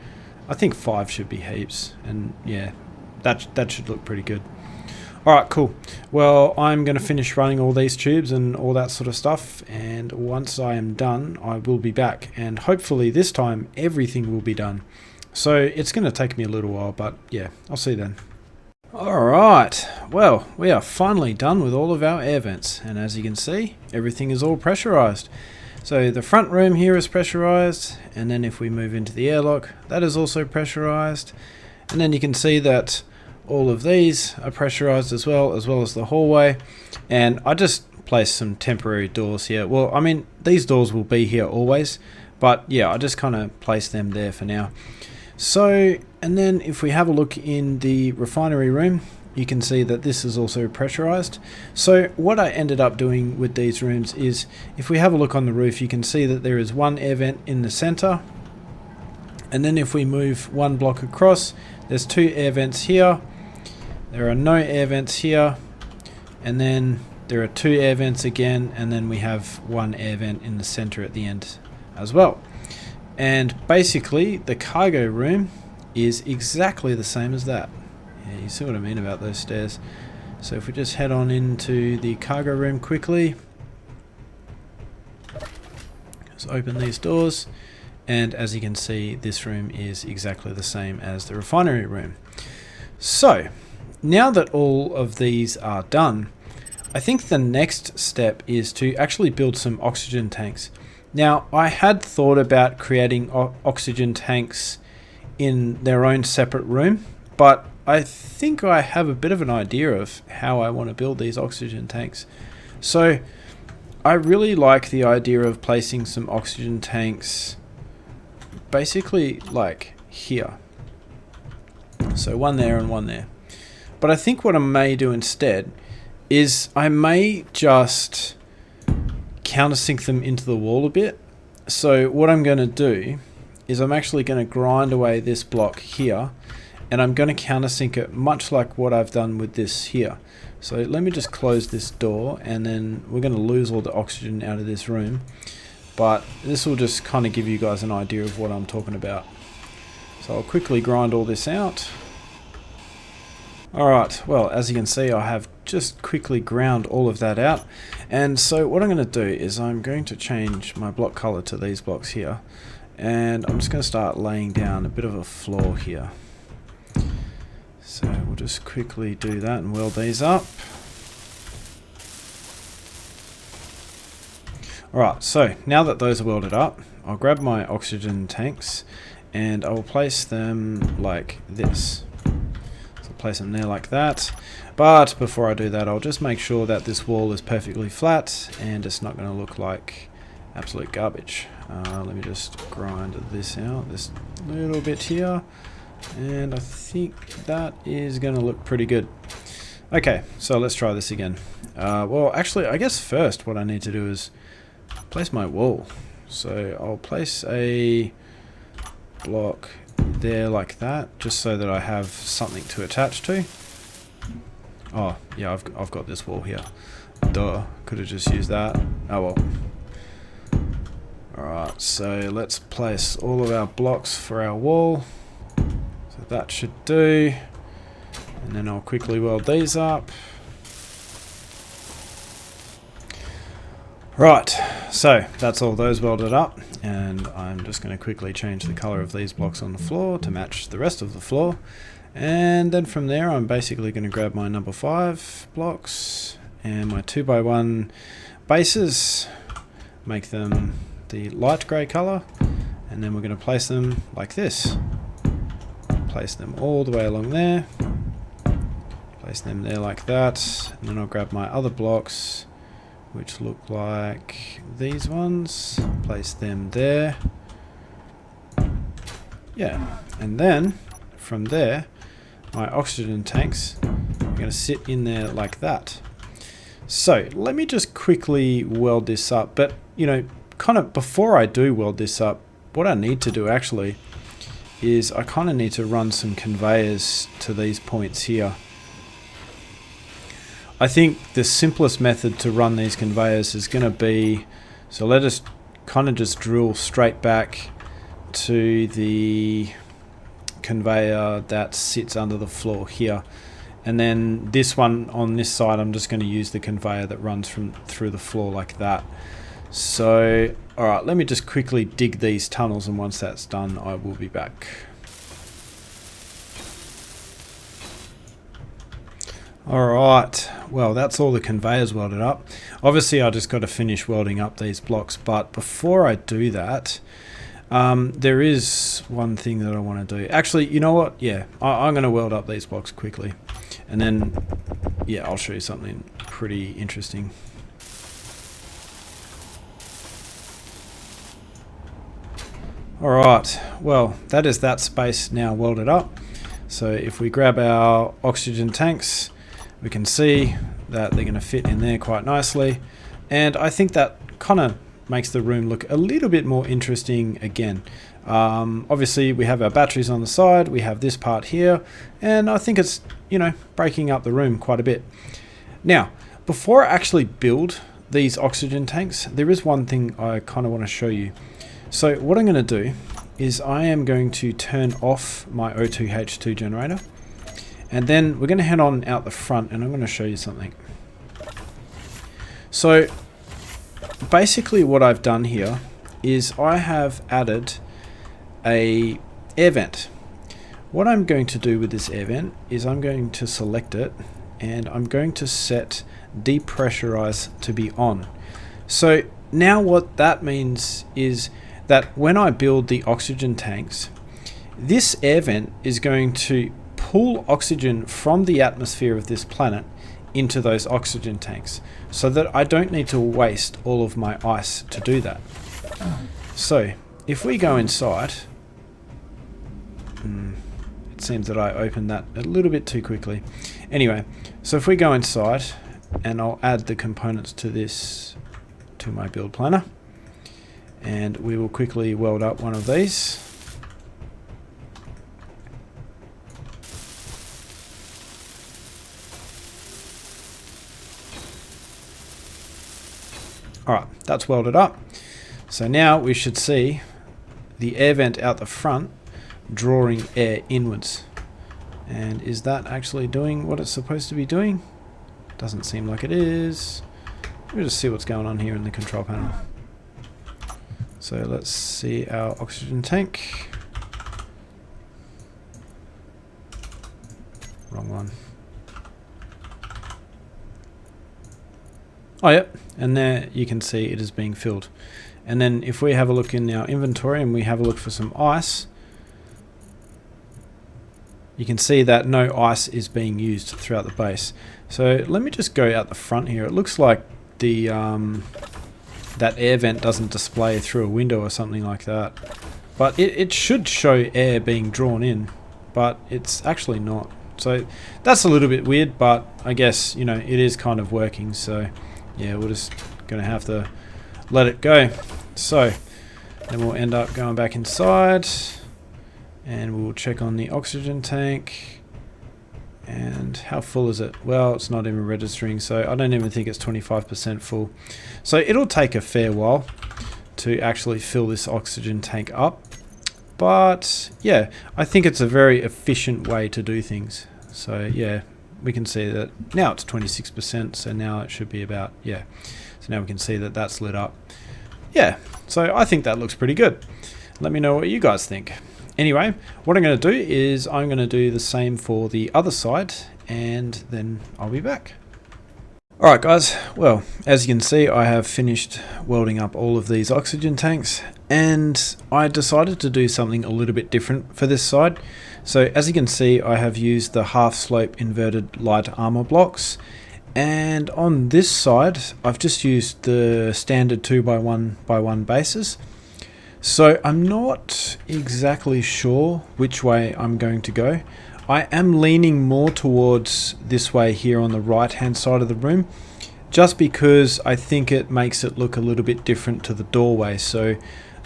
I think 5 should be heaps, and yeah, that should look pretty good. Alright, cool. Well, I'm going to finish running all these tubes and all that sort of stuff, and once I am done, I will be back, and hopefully this time everything will be done. So it's going to take me a little while, but yeah, I'll see you then. Alright, well, we are finally done with all of our air vents, and as you can see, everything is all pressurized. So the front room here is pressurized, and then if we move into the airlock, that is also pressurized, and then you can see that all of these are pressurized as well as the hallway. And I just placed some temporary doors here. Well, I mean, these doors will be here always, but yeah, I just kind of placed them there for now. So, and then if we have a look in the refinery room, you can see that this is also pressurized. So what I ended up doing with these rooms is, if we have a look on the roof, you can see that there is one air vent in the center, and then if we move one block across, there's two air vents here. There are no air vents here, and then there are two air vents again, and then we have one air vent in the center at the end as well. And basically the cargo room is exactly the same as that. Yeah, you see what I mean about those stairs. So if we just head on into the cargo room quickly, just open these doors, and as you can see, this room is exactly the same as the refinery room. So now that all of these are done, I think the next step is to actually build some oxygen tanks. Now, I had thought about creating oxygen tanks in their own separate room, but I think I have a bit of an idea of how I want to build these oxygen tanks. So I really like the idea of placing some oxygen tanks basically like here. So one there and one there. But I think what I may do instead is I may just countersink them into the wall a bit. So what I'm going to do is I'm actually going to grind away this block here, and I'm going to countersink it much like what I've done with this here. So let me just close this door, and then we're going to lose all the oxygen out of this room. But this will just kind of give you guys an idea of what I'm talking about. So I'll quickly grind all this out. Alright, well, as you can see, I have just quickly ground all of that out. And so what I'm going to do is I'm going to change my block color to these blocks here. And I'm just going to start laying down a bit of a floor here. So we'll just quickly do that and weld these up. Alright, so now that those are welded up, I'll grab my oxygen tanks and I will place them like this. Place them there like that. But before I do that, I'll just make sure that this wall is perfectly flat and it's not going to look like absolute garbage. Let me just grind this out, this little bit here, and I think that is going to look pretty good. Okay, so let's try this again. Well, actually, I guess first what I need to do is place my wall. So I'll place a block there like that, just so that I have something to attach to. Oh yeah, I've got this wall here. Duh, could have just used that. Oh well. Alright, so let's place all of our blocks for our wall. So that should do. And then I'll quickly weld these up. Right, so that's all those welded up, and I'm just going to quickly change the color of these blocks on the floor to match the rest of the floor. And then from there I'm basically going to grab my number 5 blocks and my 2x1 bases, make them the light grey color, and then we're going to place them like this. Place them all the way along there, place them there like that, and then I'll grab my other blocks, which look like these ones, place them there. Yeah, and then from there my oxygen tanks are going to sit in there like that. So let me just quickly weld this up, but you know, kind of before I do weld this up, what I need to do actually is I kind of need to run some conveyors to these points here. I think the simplest method to run these conveyors is going to be, so let us kind of just drill straight back to the conveyor that sits under the floor here, And then this one on this side, I'm just going to use the conveyor that runs through the floor like that. So, alright, let me just quickly dig these tunnels, and once that's done, I will be back. Alright, well, that's all the conveyors welded up. Obviously, I just got to finish welding up these blocks, but before I do that, there is one thing that I want to do. Actually, you know what? Yeah, I'm going to weld up these blocks quickly. And then, yeah, I'll show you something pretty interesting. Alright, well, that is that space now welded up. So if we grab our oxygen tanks, we can see that they're going to fit in there quite nicely. And I think that kind of makes the room look a little bit more interesting again. Obviously, we have our batteries on the side, we have this part here, and I think it's, you know, breaking up the room quite a bit. Now, before I actually build these oxygen tanks, there is one thing I kind of want to show you. So what I'm going to do is I am going to turn off my O2H2 generator, and then we're going to head on out the front, and I'm going to show you something. So basically what I've done here is I have added a air vent. What I'm going to do with this air vent is I'm going to select it, and I'm going to set depressurize to be on. So now what that means is that when I build the oxygen tanks, this air vent is going to pull oxygen from the atmosphere of this planet into those oxygen tanks, so that I don't need to waste all of my ice to do that. So if we go inside, it seems that I opened that a little bit too quickly. Anyway, so if we go inside, and I'll add the components to this, to my build planner, and we will quickly weld up one of these. Alright, that's welded up. So now we should see the air vent out the front drawing air inwards. And is that actually doing what it's supposed to be doing? Doesn't seem like it is. Let me just see what's going on here in the control panel. So let's see our oxygen tank. Wrong one. Oh, yep, and there you can see it is being filled. And then if we have a look in our inventory and we have a look for some ice, you can see that no ice is being used throughout the base. So let me just go out the front here. It looks like the that air vent doesn't display through a window or something like that. But it should show air being drawn in, but it's actually not. So that's a little bit weird, but I guess, you know, it is kind of working. So yeah, we're just going to have to let it go. So then we'll end up going back inside, and we'll check on the oxygen tank. And how full is it? Well, it's not even registering, so I don't even think it's 25% full. So it'll take a fair while to actually fill this oxygen tank up. But yeah, I think it's a very efficient way to do things. So yeah, we can see that now it's 26%, so now it should be about, yeah. So now we can see that that's lit up. Yeah, so I think that looks pretty good. Let me know what you guys think. Anyway, what I'm going to do is I'm going to do the same for the other side, and then I'll be back. Alright guys, well, as you can see, I have finished welding up all of these oxygen tanks, and I decided to do something a little bit different for this side. So as you can see, I have used the half slope inverted light armor blocks, and on this side I've just used the standard 2x1x1 bases. So I'm not exactly sure which way I'm going to go. I am leaning more towards this way here on the right hand side of the room, just because I think it makes it look a little bit different to the doorway. So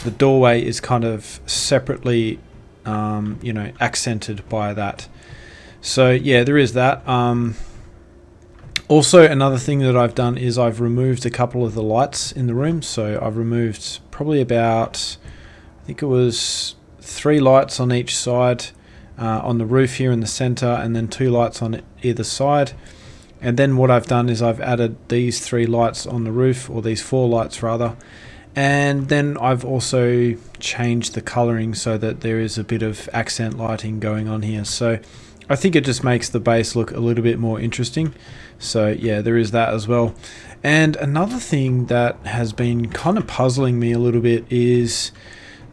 the doorway is kind of separately you know, accented by that. So yeah, there is that. Also, another thing that I've done is I've removed a couple of the lights in the room. So I've removed probably about, I think it was 3 lights on each side, on the roof here in the center, and then 2 lights on either side. And then what I've done is I've added these 3 lights on the roof, or these 4 lights rather. And then I've also changed the coloring so that there is a bit of accent lighting going on here. So I think it just makes the base look a little bit more interesting. So yeah, there is that as well. And another thing that has been kind of puzzling me a little bit is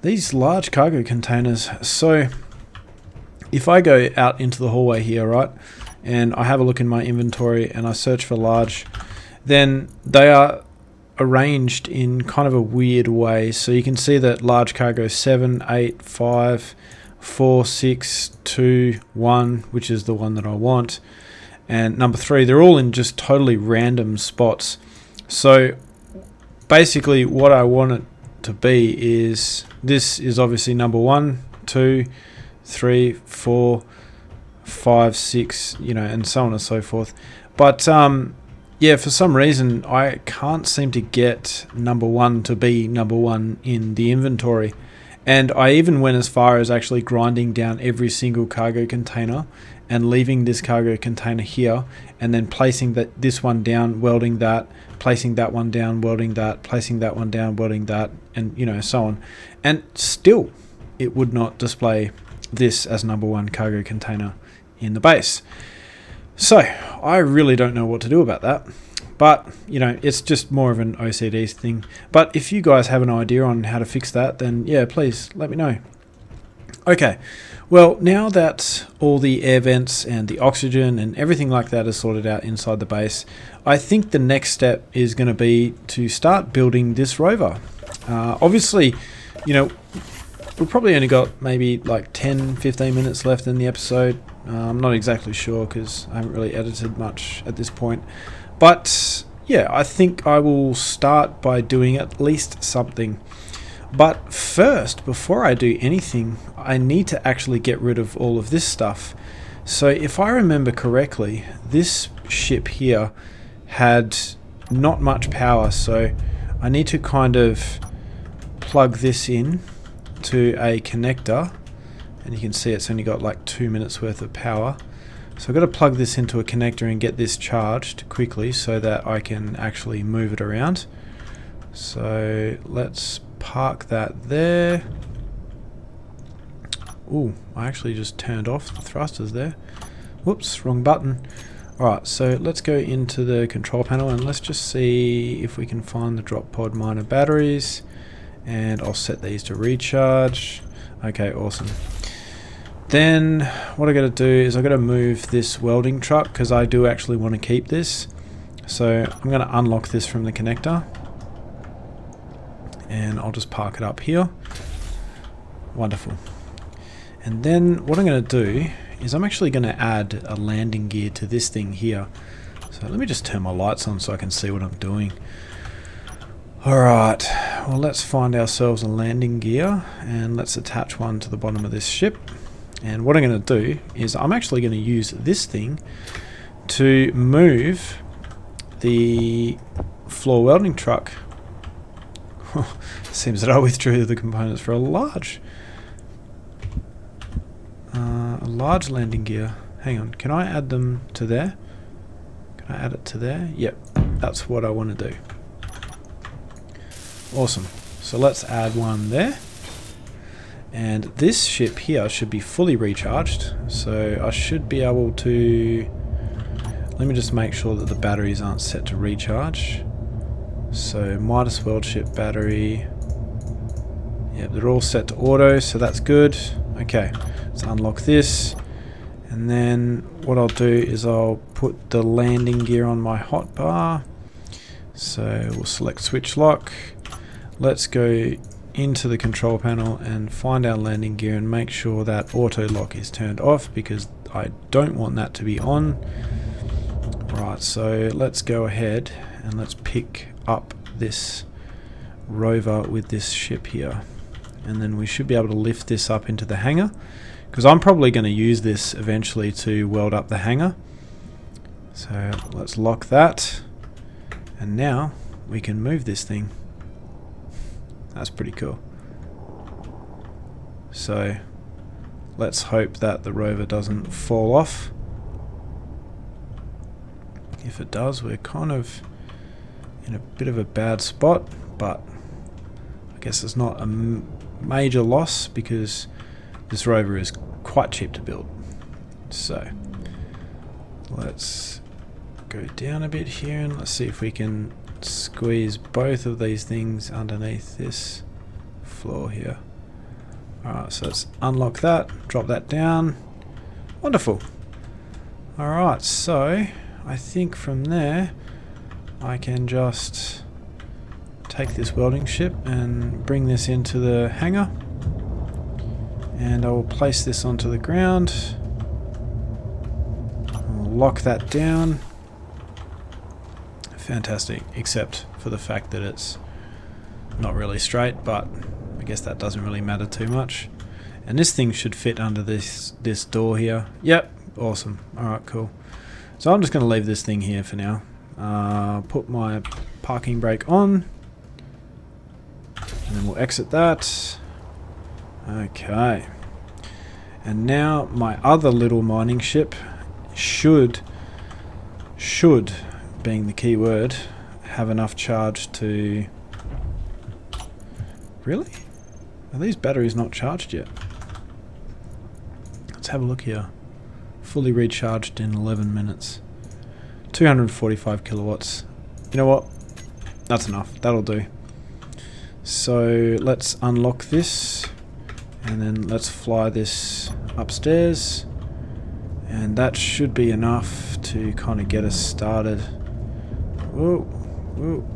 these large cargo containers. So if I go out into the hallway here, right, and I have a look in my inventory and I search for large, then they are arranged in kind of a weird way. So you can see that large cargo 7, 8, 5, 4, 6, 2, 1, which is the one that I want, and number 3, they're all in just totally random spots. So basically what I want it to be is, this is obviously number 1, 2, 3, 4, 5, 6, you know, and so on and so forth. But yeah, for some reason I can't seem to get number 1 to be number 1 in the inventory. And I even went as far as actually grinding down every single cargo container and leaving this cargo container here, and then placing this one down, welding that, placing that one down, welding that, placing that one down, welding that, and you know, so on. And still it would not display this as number 1 cargo container in the base. So I really don't know what to do about that. But, you know, it's just more of an OCD thing. But if you guys have an idea on how to fix that, then yeah, please let me know. Okay, well, now that all the air vents and the oxygen and everything like that is sorted out inside the base, I think the next step is going to be to start building this rover. Obviously, you know, we've probably only got maybe like 10-15 minutes left in the episode. I'm not exactly sure because I haven't really edited much at this point. But yeah, I think I will start by doing at least something. But first, before I do anything, I need to actually get rid of all of this stuff. So if I remember correctly, this ship here had not much power, so I need to kind of plug this in to a connector, and you can see it's only got like 2 minutes worth of power. So I've got to plug this into a connector and get this charged quickly so that I can actually move it around. So let's park that there. Ooh, I actually just turned off the thrusters there. Whoops, wrong button. Alright, so let's go into the control panel and let's just see if we can find the drop pod miner batteries. And I'll set these to recharge. Okay, awesome. Then what I got to do is I got to move this welding truck because I do actually want to keep this. So I'm going to unlock this from the connector, and I'll just park it up here. Wonderful. And then what I'm going to do is I'm actually going to add a landing gear to this thing here. So let me just turn my lights on so I can see what I'm doing. Alright, well, let's find ourselves a landing gear and let's attach one to the bottom of this ship. And what I'm going to do is I'm actually going to use this thing to move the floor welding truck. Seems that I withdrew the components for a large landing gear. Hang on, can I add them to there? Can I add it to there? Yep, that's what I want to do. Awesome. So let's add one there. And this ship here should be fully recharged. So I should be able to... Let me just make sure that the batteries aren't set to recharge. So Midas Weld ship battery. Yep, they're all set to auto, so that's good. Okay, let's unlock this. And then what I'll do is I'll put the landing gear on my hotbar. So we'll select switch lock. Let's go into the control panel and find our landing gear and make sure that auto lock is turned off because I don't want that to be on. Right, so let's go ahead and let's pick up this rover with this ship here, and then we should be able to lift this up into the hangar because I'm probably going to use this eventually to weld up the hangar. So let's lock that, and now we can move this thing. That's pretty cool. So let's hope that the rover doesn't fall off. If it does, we're kind of in a bit of a bad spot, but I guess it's not a major loss because this rover is quite cheap to build. So let's go down a bit here and let's see if we can squeeze both of these things underneath this floor here. Alright, so let's unlock that, drop that down. Wonderful. Alright, so I think from there I can just take this welding ship and bring this into the hangar, and I will place this onto the ground. I'll lock that down. Fantastic, except for the fact that it's not really straight, but I guess that doesn't really matter too much. And this thing should fit under this door here. Yep, awesome. Alright, cool. So I'm just going to leave this thing here for now. Put my parking brake on, and then we'll exit that. Okay. And now my other little mining ship should, being the key word, have enough charge to... Really? Are these batteries not charged yet? Let's have a look here. Fully recharged in 11 minutes. 245 kilowatts. You know what? That's enough. That'll do. So let's unlock this, and then let's fly this upstairs, and that should be enough to kind of get us started. Whoa, whoa.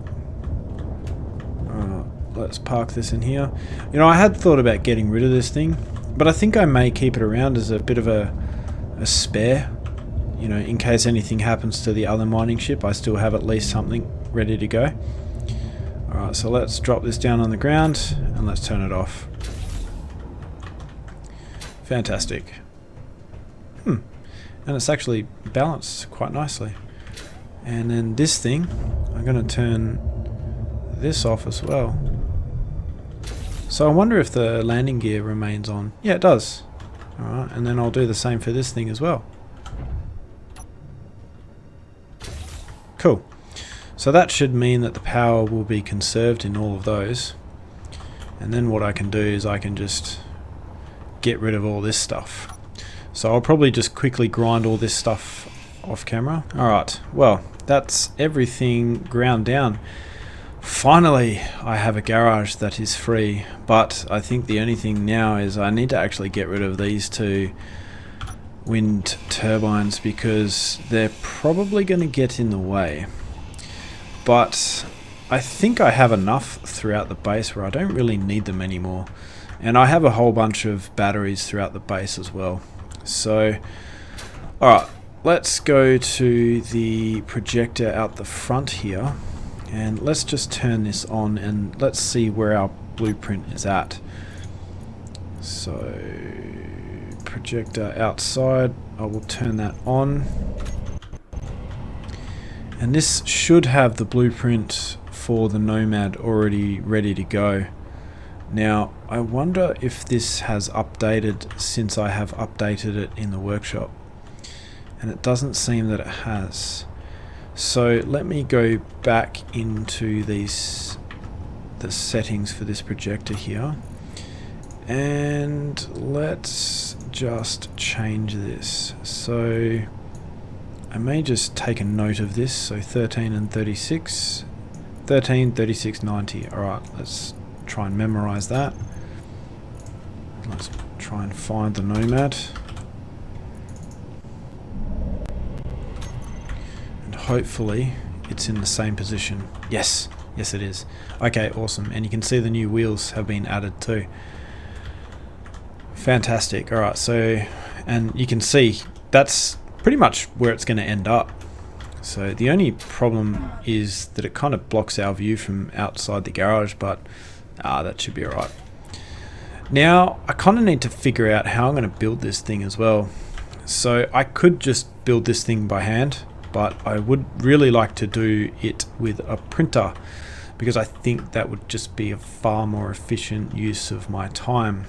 Let's park this in here. You know, I had thought about getting rid of this thing, but I think I may keep it around as a bit of a spare. You know, in case anything happens to the other mining ship, I still have at least something ready to go. Alright, so let's drop this down on the ground and let's turn it off. Fantastic. And it's actually balanced quite nicely. And then this thing, I'm going to turn this off as well. So I wonder if the landing gear remains on. Yeah, it does. Alright, and then I'll do the same for this thing as well. Cool. So that should mean that the power will be conserved in all of those. And then what I can do is I can just get rid of all this stuff. So I'll probably just quickly grind all this stuff off camera. Alright, well, that's everything ground down. Finally, I have a garage that is free, but I think the only thing now is I need to actually get rid of these two wind turbines because they're probably going to get in the way. But I think I have enough throughout the base where I don't really need them anymore. And I have a whole bunch of batteries throughout the base as well. So, alright, let's go to the projector out the front here. And let's just turn this on and let's see where our blueprint is at. So, projector outside, I will turn that on. And this should have the blueprint for the Nomad already ready to go. Now, I wonder if this has updated since I have updated it in the workshop. And it doesn't seem that it has. So let me go back into the settings for this projector here. And let's just change this. So I may just take a note of this. So 13 and 36. 13, 36, 90. Alright, let's try and memorize that. Let's try and find the Nomad. And hopefully it's in the same position. Yes, yes it is. Okay, awesome. And you can see the new wheels have been added too. Fantastic. Alright, so, and you can see that's pretty much where it's going to end up. So the only problem is that it kind of blocks our view from outside the garage, but that should be alright. Now, I kind of need to figure out how I'm going to build this thing as well. So I could just build this thing by hand, but I would really like to do it with a printer because I think that would just be a far more efficient use of my time.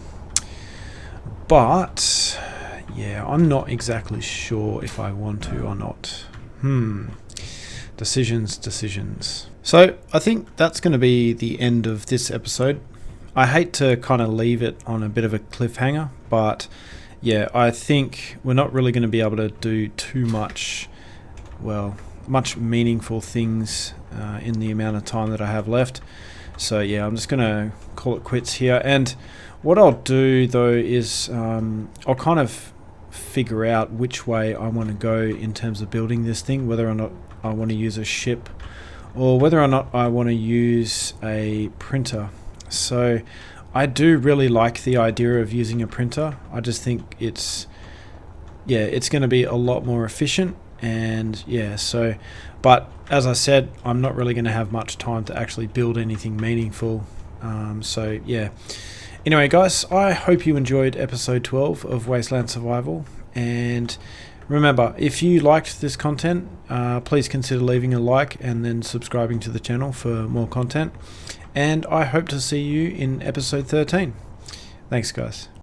But Yeah, I'm not exactly sure if I want to or not. Decisions. So I think that's going to be the end of this episode. I hate to kind of leave it on a bit of a cliffhanger, but yeah, I think we're not really going to be able to do too much meaningful things in the amount of time that I have left. So yeah, I'm just going to call it quits here. And what I'll do though is I'll kind of figure out which way I want to go in terms of building this thing, whether or not I want to use a ship or whether or not I want to use a printer. So I do really like the idea of using a printer. I just think it's going to be a lot more efficient. And yeah, so, but as I said, I'm not really going to have much time to actually build anything meaningful. So yeah. Anyway, guys, I hope you enjoyed episode 12 of Wasteland Survival. And remember, if you liked this content, please consider leaving a like and then subscribing to the channel for more content. And I hope to see you in episode 13. Thanks, guys.